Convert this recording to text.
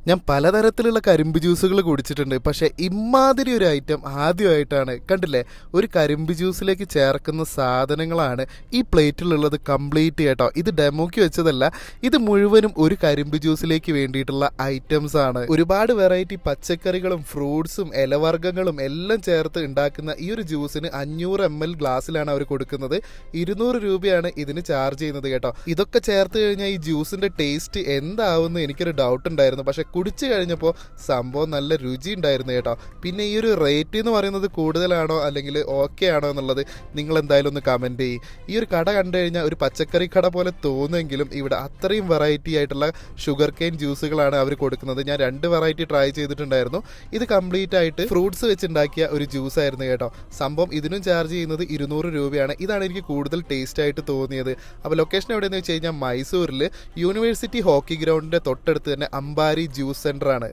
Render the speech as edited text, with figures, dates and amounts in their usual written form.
ഞാൻ പലതരത്തിലുള്ള കരിമ്പ് ജ്യൂസുകൾ കുടിച്ചിട്ടുണ്ട്. പക്ഷേ ഇമ്മാതിരി ഒരു ഐറ്റം ആദ്യമായിട്ടാണ്. കണ്ടില്ലേ, ഒരു കരിമ്പ് ജ്യൂസിലേക്ക് ചേർക്കുന്ന സാധനങ്ങളാണ് ഈ പ്ലേറ്റിലുള്ളത് കംപ്ലീറ്റ് കേട്ടോ. ഇത് ഡെമോക്ക് വെച്ചതല്ല, ഇത് മുഴുവനും ഒരു കരിമ്പ് ജ്യൂസിലേക്ക് വേണ്ടിയിട്ടുള്ള ഐറ്റംസ് ആണ്. ഒരുപാട് വെറൈറ്റി പച്ചക്കറികളും ഫ്രൂട്ട്സും ഇലവർഗ്ഗങ്ങളും എല്ലാം ചേർത്ത് ഉണ്ടാക്കുന്ന ഈ ഒരു ജ്യൂസിന് 500 ml ഗ്ലാസ്സിലാണ് അവർ കൊടുക്കുന്നത്. 200 രൂപയാണ് ഇതിന് ചാർജ് ചെയ്യുന്നത് കേട്ടോ. ഇതൊക്കെ ചേർത്ത് കഴിഞ്ഞാൽ ഈ ജ്യൂസിന്റെ ടേസ്റ്റ് എന്താവുമെന്ന് എനിക്കൊരു ഡൗട്ട് ഉണ്ടായിരുന്നു. പക്ഷെ കുടിച്ചു കഴിഞ്ഞപ്പോൾ സംഭവം നല്ല രുചി ഉണ്ടായിരുന്നു കേട്ടോ. പിന്നെ ഈ ഒരു റേറ്റ് എന്ന് പറയുന്നത് കൂടുതലാണോ അല്ലെങ്കിൽ ഓക്കെ ആണോ എന്നുള്ളത് നിങ്ങൾ എന്തായാലും ഒന്ന് കമൻറ്റ് ചെയ്യും. ഈ ഒരു കട കണ്ടു കഴിഞ്ഞാൽ ഒരു പച്ചക്കറി കട പോലെ തോന്നുമെങ്കിലും ഇവിടെ അത്രയും വെറൈറ്റി ആയിട്ടുള്ള ഷുഗർ കെയിൻ ജ്യൂസുകളാണ് അവർ കൊടുക്കുന്നത്. ഞാൻ 2 വെറൈറ്റി ട്രൈ ചെയ്തിട്ടുണ്ടായിരുന്നു. ഇത് കംപ്ലീറ്റ് ആയിട്ട് ഫ്രൂട്ട്സ് വെച്ചുണ്ടാക്കിയ ഒരു ജ്യൂസ് ആയിരുന്നു കേട്ടോ. സംഭവം ഇതിനും ചാർജ് ചെയ്യുന്നത് 200 രൂപയാണ്. ഇതാണ് എനിക്ക് കൂടുതൽ ടേസ്റ്റ് ആയിട്ട് തോന്നിയത്. അപ്പോൾ ലൊക്കേഷൻ എവിടെയെന്ന് വെച്ച് കഴിഞ്ഞാൽ മൈസൂരിൽ യൂണിവേഴ്സിറ്റി ഹോക്കി ഗ്രൗണ്ടിൻ്റെ തൊട്ടടുത്ത് തന്നെ അമ്പാരി ജ്യൂസ് സെൻ്റർ ആണ്.